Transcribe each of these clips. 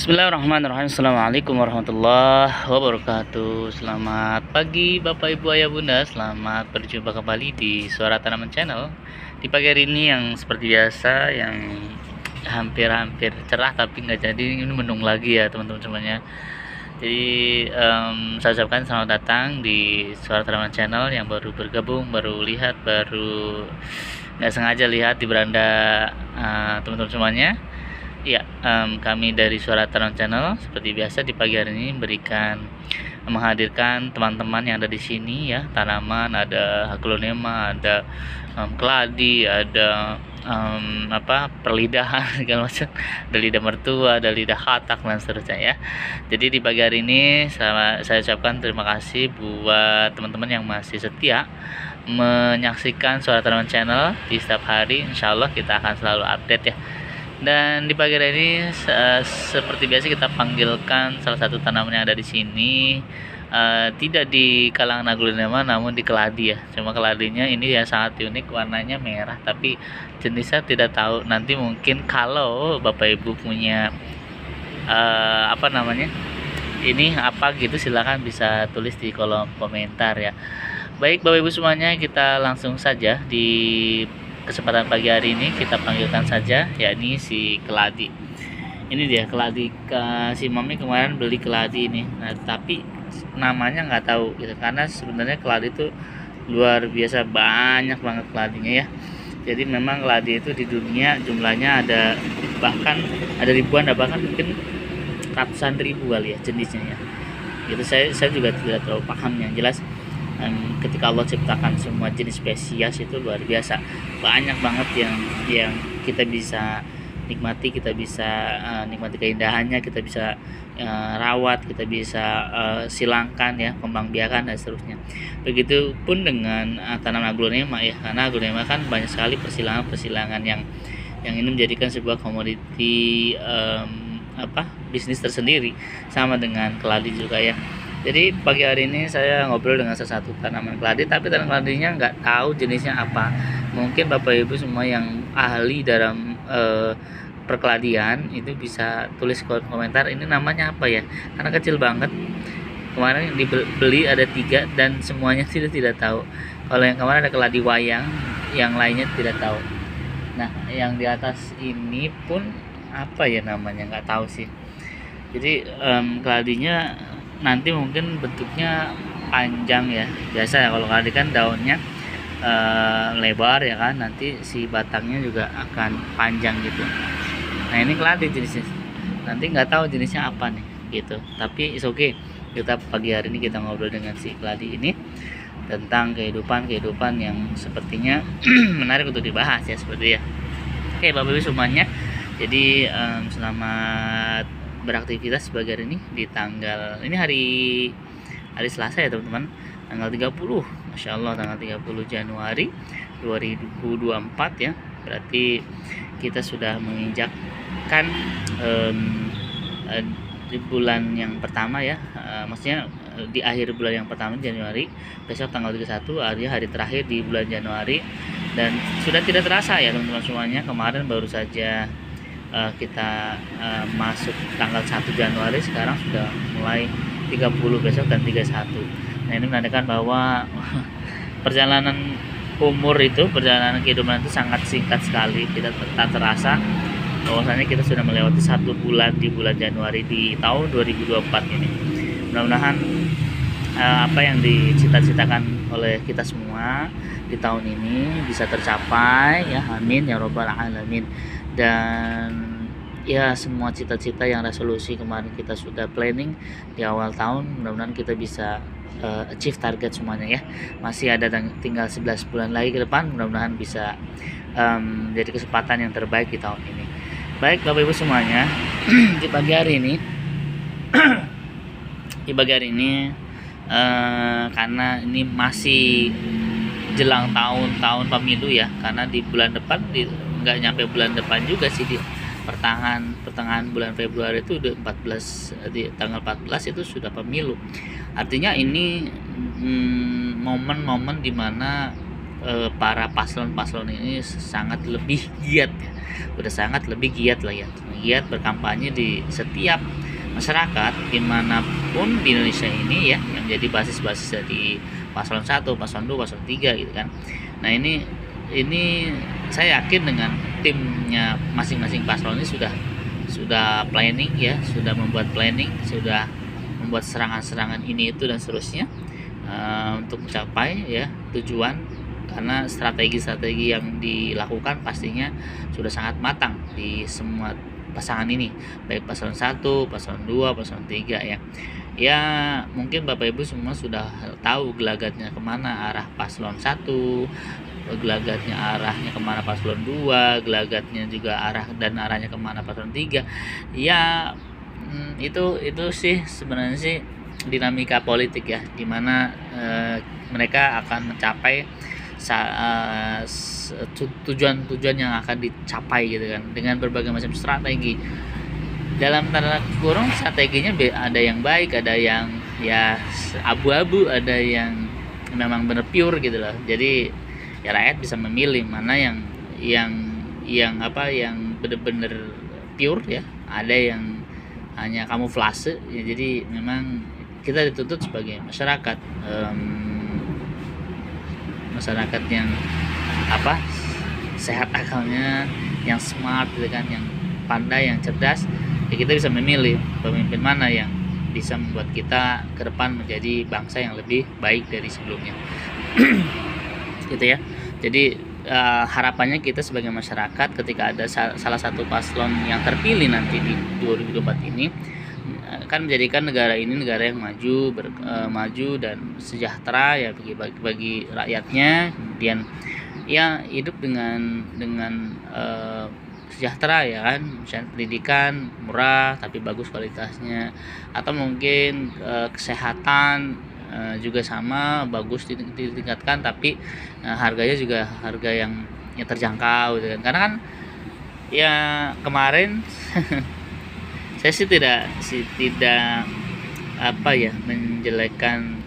Bismillahirrahmanirrahim. Assalamualaikum warahmatullahi wabarakatuh. Selamat pagi Bapak Ibu Ayah Bunda. Selamat berjumpa kembali di Suara Tanaman Channel. Di pagi hari ini yang seperti biasa, yang hampir cerah tapi nggak jadi, ini mendung lagi ya teman-teman semuanya. Jadi saya ucapkan selamat datang di Suara Tanaman Channel yang baru bergabung, baru lihat, baru nggak sengaja lihat di beranda teman-teman semuanya. Ya, kami dari Suara Tanaman Channel seperti biasa di pagi hari ini menghadirkan teman-teman yang ada di sini ya, tanaman, ada aglonema, ada keladi, ada perlidahan segala macam, ada lidah mertua, ada lidah katak dan seterusnya ya. Jadi di pagi hari ini saya ucapkan terima kasih buat teman-teman yang masih setia menyaksikan Suara Tanaman Channel di setiap hari. Insya Allah kita akan selalu update ya. Dan di pagi hari ini seperti biasa kita panggilkan salah satu tanaman yang ada di sini, tidak di kalangan aglonema namun di keladi ya. Cuma keladinya ini ya sangat unik, warnanya merah tapi jenisnya tidak tahu. Nanti mungkin kalau Bapak Ibu punya ini apa gitu, silahkan bisa tulis di kolom komentar ya. Baik Bapak Ibu semuanya, kita langsung saja di kesempatan pagi hari ini kita panggilkan saja, yakni si keladi. Ini dia keladi, si Mami kemarin beli keladi ini. Nah, tapi namanya nggak tahu gitu, karena sebenarnya keladi itu luar biasa banyak banget keladinya ya. Jadi memang keladi itu di dunia jumlahnya ada ribuan, bahkan mungkin ratusan ribu kali ya jenisnya ya. Gitu saya juga tidak terlalu paham, yang jelas ketika Allah ciptakan semua jenis spesies itu luar biasa, banyak banget yang kita bisa nikmati, kita bisa nikmati keindahannya, kita bisa rawat, kita bisa silangkan ya, kembangbiakan dan seterusnya. Begitupun dengan tanaman aglonema ya, karena aglonema kan banyak sekali persilangan yang ini menjadikan sebuah komoditi bisnis tersendiri, sama dengan keladi juga ya. Jadi pagi hari ini saya ngobrol dengan salah satu tanaman keladi, tapi tanaman keladinya nggak tahu jenisnya apa. Mungkin Bapak Ibu semua yang ahli dalam perkeladian itu bisa tulis komentar ini namanya apa ya, karena kecil banget. Kemarin dibeli ada 3 dan semuanya tidak tahu. Kalau yang kemarin ada keladi wayang, yang lainnya tidak tahu. Nah, yang di atas ini pun apa ya namanya, nggak tahu sih. Jadi keladinya nanti mungkin bentuknya panjang ya, biasa ya kalau keladi kan daunnya lebar ya kan, nanti si batangnya juga akan panjang gitu. Nah ini keladi jenisnya, nanti nggak tahu jenisnya apa nih gitu, tapi it's okay. Kita pagi hari ini kita ngobrol dengan si keladi ini tentang kehidupan yang sepertinya menarik untuk dibahas ya, seperti ya. Oke Bapak Ibu semuanya, jadi selamat beraktivitas pagi hari ini di tanggal ini hari Selasa ya teman-teman, tanggal 30, Masya Allah, tanggal 30 Januari 2024 ya. Berarti kita sudah menginjakkan di bulan yang pertama ya, maksudnya di akhir bulan yang pertama Januari. Besok tanggal 31 hari terakhir di bulan Januari, dan sudah tidak terasa ya teman-teman semuanya. Kemarin baru saja kita masuk tanggal 1 Januari, sekarang sudah mulai 30 besok dan 31. Nah ini menandakan bahwa perjalanan perjalanan kehidupan itu sangat singkat sekali. Kita tak terasa bahwasanya kita sudah melewati 1 bulan di bulan Januari di tahun 2024 ini. Mudah-mudahan apa yang dicita-citakan oleh kita semua di tahun ini bisa tercapai ya, amin ya robbal alamin. Dan ya semua cita-cita yang resolusi kemarin kita sudah planning di awal tahun, mudah-mudahan kita bisa achieve target semuanya ya. Masih ada tinggal 11 bulan lagi ke depan, mudah-mudahan bisa jadi kesempatan yang terbaik di tahun ini. Baik Bapak Ibu semuanya, di pagi hari ini karena ini masih jelang tahun pemilu ya, karena di bulan depan nggak nyampe bulan depan juga sih, di pertengahan bulan Februari itu udah 14, di tanggal 14 itu sudah pemilu. Artinya ini momen-momen dimana para paslon-paslon ini sangat lebih giat ya, udah sangat lebih giat lah ya, giat berkampanye di setiap masyarakat dimanapun di Indonesia ini ya, yang jadi basis-basis dari paslon 1, paslon 2, paslon 3 gitu kan. Nah ini saya yakin dengan timnya masing-masing paslon ini sudah planning ya, sudah membuat planning, sudah membuat serangan-serangan ini itu dan seterusnya untuk mencapai ya tujuan, karena strategi-strategi yang dilakukan pastinya sudah sangat matang di semua pasangan ini, baik paslon 1, paslon 2, paslon 3 ya. Ya mungkin Bapak Ibu semua sudah tahu gelagatnya kemana arah paslon 1, gelagatnya arahnya kemana paslon 2, gelagatnya juga arahnya kemana paslon 3 ya. Itu sih sebenarnya sih dinamika politik ya, dimana mereka akan mencapai tujuan-tujuan yang akan dicapai gitu kan, dengan berbagai macam strategi. Dalam tanda kurung strateginya ada yang baik, ada yang ya abu-abu, ada yang memang benar pure gitu loh. Jadi ya rakyat bisa memilih mana yang benar-benar pure ya, ada yang hanya kamuflase ya. Jadi memang kita dituntut sebagai masyarakat, masyarakat yang sehat akalnya, yang smart gitu kan, yang pandai, yang cerdas ya. Kita bisa memilih pemimpin mana yang bisa membuat kita ke depan menjadi bangsa yang lebih baik dari sebelumnya. Gitu ya. Jadi harapannya kita sebagai masyarakat ketika ada salah satu paslon yang terpilih nanti di 2024 ini akan menjadikan negara ini negara yang maju dan sejahtera ya bagi rakyatnya, kemudian ya hidup dengan sejahtera ya kan, misalnya pendidikan murah tapi bagus kualitasnya, atau mungkin kesehatan juga sama bagus ditingkatkan, tapi harganya juga harga yang terjangkau gitu kan. Karena kan ya kemarin saya sih tidak menjelekkan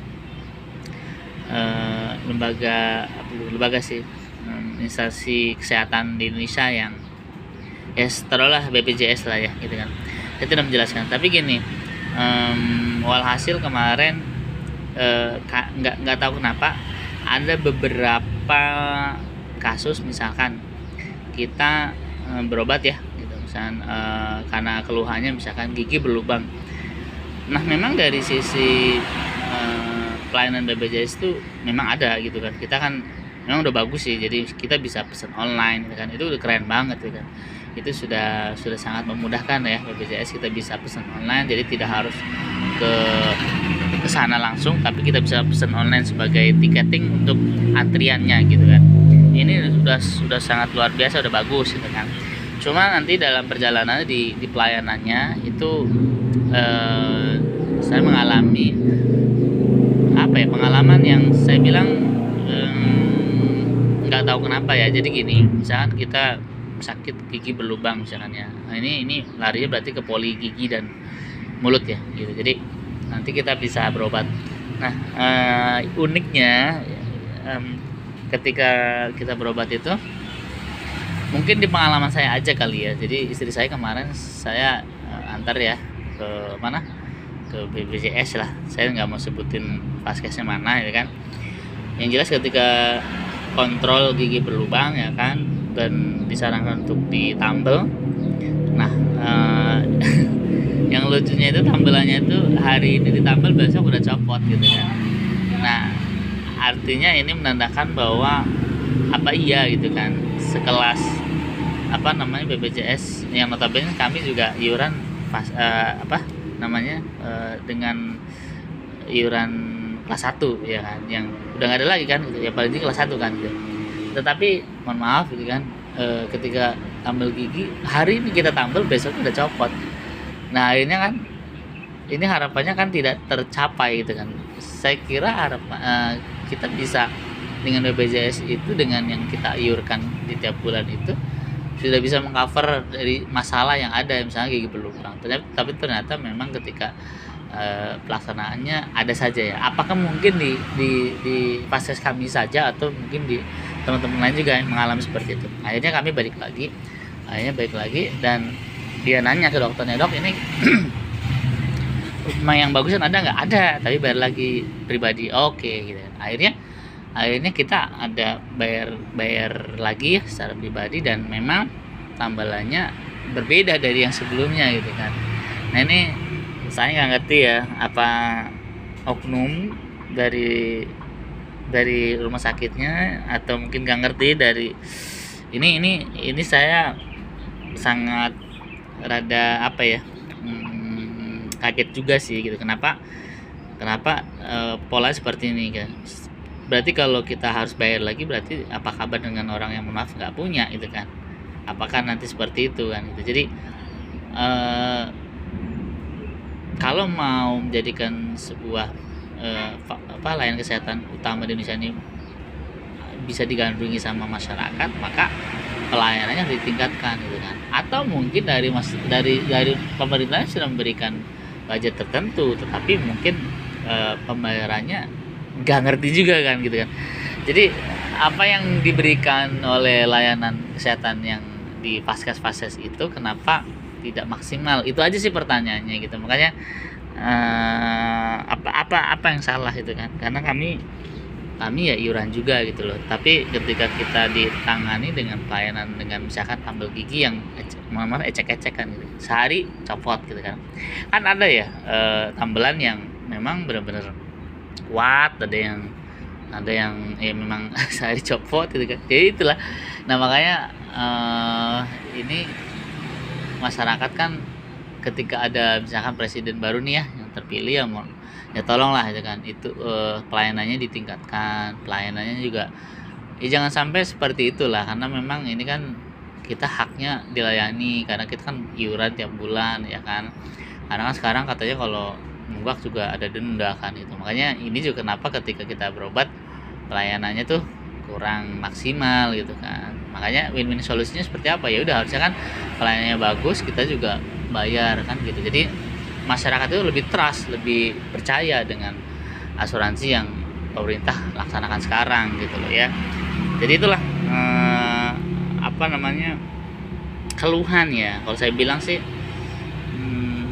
instansi kesehatan di Indonesia yang ya taruhlah BPJS lah ya gitu kan. Saya tidak menjelaskan, tapi gini, walhasil kemarin nggak tahu kenapa ada beberapa kasus, misalkan kita berobat ya gitu, misalkan karena keluhannya misalkan gigi berlubang. Nah memang dari sisi pelayanan BPJS itu memang ada gitu kan, kita kan memang udah bagus sih, jadi kita bisa pesan online gitu kan, itu udah keren banget gitu kan. Itu sudah sangat memudahkan ya BPJS, kita bisa pesan online, jadi tidak harus ke sana langsung, tapi kita bisa pesan online sebagai tiketing untuk antriannya gitu kan. Ini sudah sangat luar biasa, udah bagus gitu kan. Cuma nanti dalam perjalanan di pelayanannya itu saya mengalami pengalaman yang saya bilang nggak tahu kenapa ya. Jadi gini, misalkan kita sakit gigi berlubang misalkan ya, nah ini larinya berarti ke poli gigi dan mulut ya gitu. Jadi nanti kita bisa berobat. Nah uniknya ketika kita berobat itu, mungkin di pengalaman saya aja kali ya, jadi istri saya kemarin saya antar ya ke mana, ke BPJS lah, saya nggak mau sebutin paskesnya mana ya kan. Yang jelas ketika kontrol gigi berlubang ya kan, dan disarankan untuk ditambel. Nah yang lucunya itu tambelannya itu hari ini ditambel, besok udah copot gitu kan. Nah artinya ini menandakan bahwa iya gitu kan, sekelas BPJS yang notabene kami juga iuran dengan iuran kelas 1 ya kan, yang udah nggak ada lagi kan gitu ya, paling kelas 1 kan gitu. Tetapi mohon maaf gitu kan, ketika tambal gigi hari ini kita tambal, besok udah copot. Nah akhirnya kan ini harapannya kan tidak tercapai gitu kan. Saya kira kita bisa dengan BPJS itu, dengan yang kita iurkan di tiap bulan itu tidak bisa mengcover dari masalah yang ada, misalnya gigi belulang. Tapi ternyata memang ketika pelaksanaannya ada saja ya. Apakah mungkin di fase kami saja atau mungkin di teman-teman lain juga yang mengalami seperti itu. Akhirnya kami balik lagi dan dia nanya ke dokternya, dok ini rumah yang bagusan ada nggak? Ada, tapi bayar lagi pribadi. Oke gitu. Akhirnya kita ada bayar lagi ya secara pribadi, dan memang tambalannya berbeda dari yang sebelumnya gitu kan. Nah ini saya nggak ngerti ya, apa oknum dari rumah sakitnya, atau mungkin nggak ngerti dari ini saya sangat rada apa ya, kaget juga sih gitu. Kenapa pola seperti ini kan? Berarti kalau kita harus bayar lagi, berarti apa kabar dengan orang yang maaf nggak punya gitu kan? Apakah nanti seperti itu kan gitu. Jadi kalau mau menjadikan sebuah layanan kesehatan utama di Indonesia ini bisa digandrungi sama masyarakat, maka pelayanannya harus ditingkatkan gitu kan. Atau mungkin dari pemerintah sudah memberikan budget tertentu, tetapi mungkin pembayarannya nggak ngerti juga kan gitu kan. Jadi apa yang diberikan oleh layanan kesehatan yang di vaskes itu kenapa tidak maksimal? Itu aja sih pertanyaannya gitu. Makanya apa yang salah itu kan? Karena kami ya iuran juga gitu loh. Tapi ketika kita ditangani dengan pelayanan dengan misalkan tambal gigi yang ecek-ecek kan gitu. Sehari copot gitu kan. Kan ada ya tambelan yang memang benar-benar kuat, ada yang ya memang sehari copot gitu kan. Ya itulah. Nah, makanya ini masyarakat kan ketika ada misalkan presiden baru nih ya yang terpilih ya tolonglah itu kan, itu pelayanannya ditingkatkan, pelayanannya juga ya jangan sampai seperti itulah, karena memang ini kan kita haknya dilayani, karena kita kan iuran tiap bulan ya kan. Karena kan sekarang katanya kalau nunggak juga ada denda kan itu. Makanya ini juga kenapa ketika kita berobat pelayanannya tuh kurang maksimal gitu kan. Makanya win-win solusinya seperti apa? Ya udah, harusnya kan pelayanannya bagus, kita juga bayar kan gitu. Jadi masyarakat itu lebih trust, lebih percaya dengan asuransi yang pemerintah laksanakan sekarang gitu loh ya. Jadi itulah keluhan ya. Kalau saya bilang sih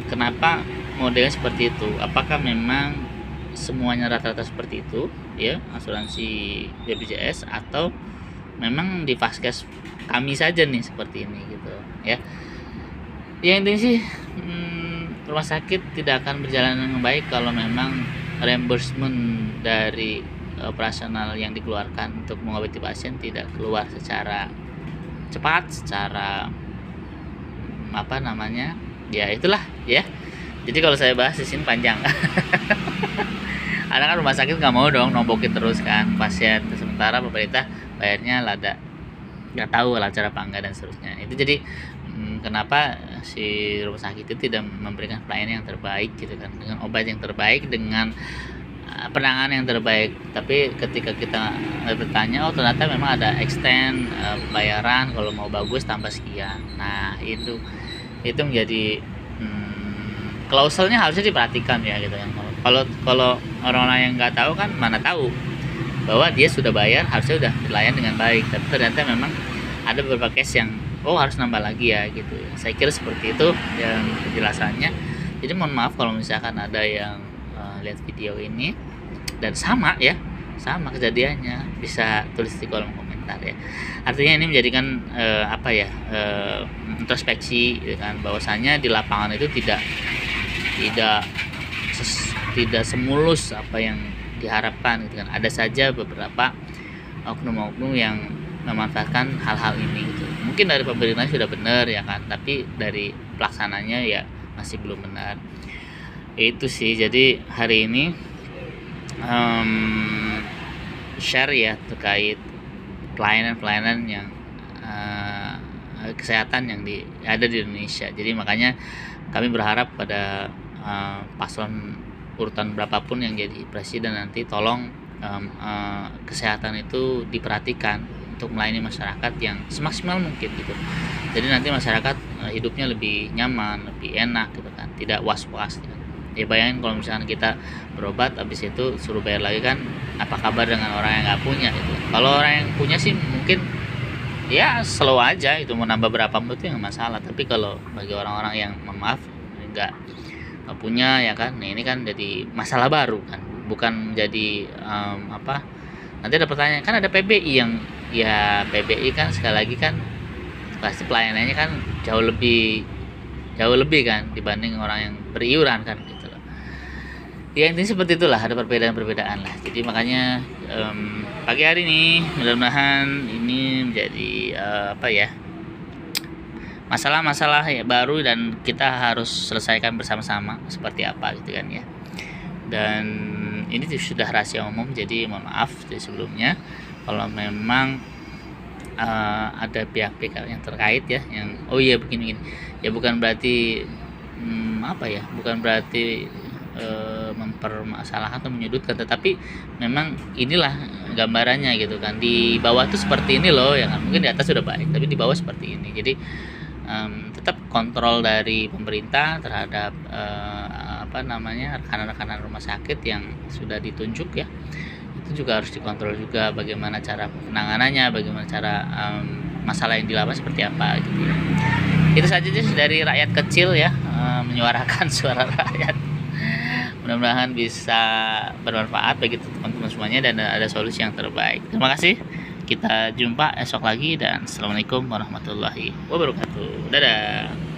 kenapa modelnya seperti itu? Apakah memang semuanya rata-rata seperti itu ya, asuransi BPJS, atau memang di vaskes kami saja nih seperti ini gitu ya. Yang intinya sih rumah sakit tidak akan berjalan dengan baik kalau memang reimbursement dari operasional yang dikeluarkan untuk mengobati pasien tidak keluar secara cepat, secara ya itulah ya. Jadi kalau saya bahas di sini panjang. Karena kan rumah sakit nggak mau dong nombokin terus kan pasien, sementara pemerintah bayarnya lada nggak tahu lancar apa enggak dan seterusnya. Itu jadi kenapa si rumah sakit itu tidak memberikan pelayanan yang terbaik gitu kan, dengan obat yang terbaik, dengan penanganan yang terbaik. Tapi ketika kita bertanya, oh ternyata memang ada extend bayaran kalau mau bagus tambah sekian. Nah itu menjadi klauselnya harusnya diperhatikan ya gitu kan. Kalau orang-orang yang nggak tahu kan mana tahu bahwa dia sudah bayar, harusnya udah dilayani dengan baik, tapi ternyata memang ada beberapa case yang harus nambah lagi ya gitu. Saya kira seperti itu yang penjelasannya. Jadi mohon maaf kalau misalkan ada yang lihat video ini dan sama kejadiannya, bisa tulis di kolom komentar ya. Artinya ini menjadikan introspeksi gitu kan, bahwasanya di lapangan itu tidak semulus apa yang diharapkan gitu kan. Ada saja beberapa oknum-oknum yang memanfaatkan hal-hal ini gitu. Mungkin dari pemerintah sudah benar ya kan, tapi dari pelaksananya ya masih belum benar. Itu sih. Jadi hari ini share ya terkait pelayanan yang kesehatan yang ada di Indonesia. Jadi makanya kami berharap pada paslon urutan berapapun yang jadi presiden nanti, tolong kesehatan itu diperhatikan untuk melayani masyarakat yang semaksimal mungkin gitu. Jadi nanti masyarakat hidupnya lebih nyaman, lebih enak gitu kan, tidak was-was gitu. Ya bayangin kalau misalkan kita berobat habis itu suruh bayar lagi kan, apa kabar dengan orang yang nggak punya gitu. Kalau orang yang punya sih mungkin ya slow aja itu, mau nambah berapa menit itu nggak masalah. Tapi kalau bagi orang-orang yang maaf nggak punya ya kan, nah ini kan jadi masalah baru kan, bukan jadi nanti ada pertanyaan kan, ada PBI yang ya PBI kan sekali lagi kan pasti pelayanannya kan jauh lebih kan dibanding orang yang beriuran kan gitu loh. Ya intinya seperti itulah, ada perbedaan lah. Jadi makanya pagi hari ini mudah-mudahan ini menjadi masalah-masalah ya baru dan kita harus selesaikan bersama-sama seperti apa gitu kan ya. Dan ini sudah rahasia umum, jadi mohon maaf dari sebelumnya kalau memang ada pihak-pihak yang terkait ya yang begini ya, bukan berarti bukan berarti mempermasalahkan atau menyudutkan, tetapi memang inilah gambarannya gitu kan. Di bawah tuh seperti ini loh ya kan, mungkin di atas sudah baik tapi di bawah seperti ini. Jadi tetap kontrol dari pemerintah terhadap rekan-rekan rumah sakit yang sudah ditunjuk ya, itu juga harus dikontrol juga bagaimana cara penanganannya, bagaimana cara masalah yang dilakukan seperti apa gitu ya. Itu saja dari rakyat kecil ya, menyuarakan suara rakyat. Mudah-mudahan bisa bermanfaat bagi teman-teman semuanya dan ada solusi yang terbaik. Terima kasih. Kita jumpa esok lagi dan assalamualaikum warahmatullahi wabarakatuh. Dadah.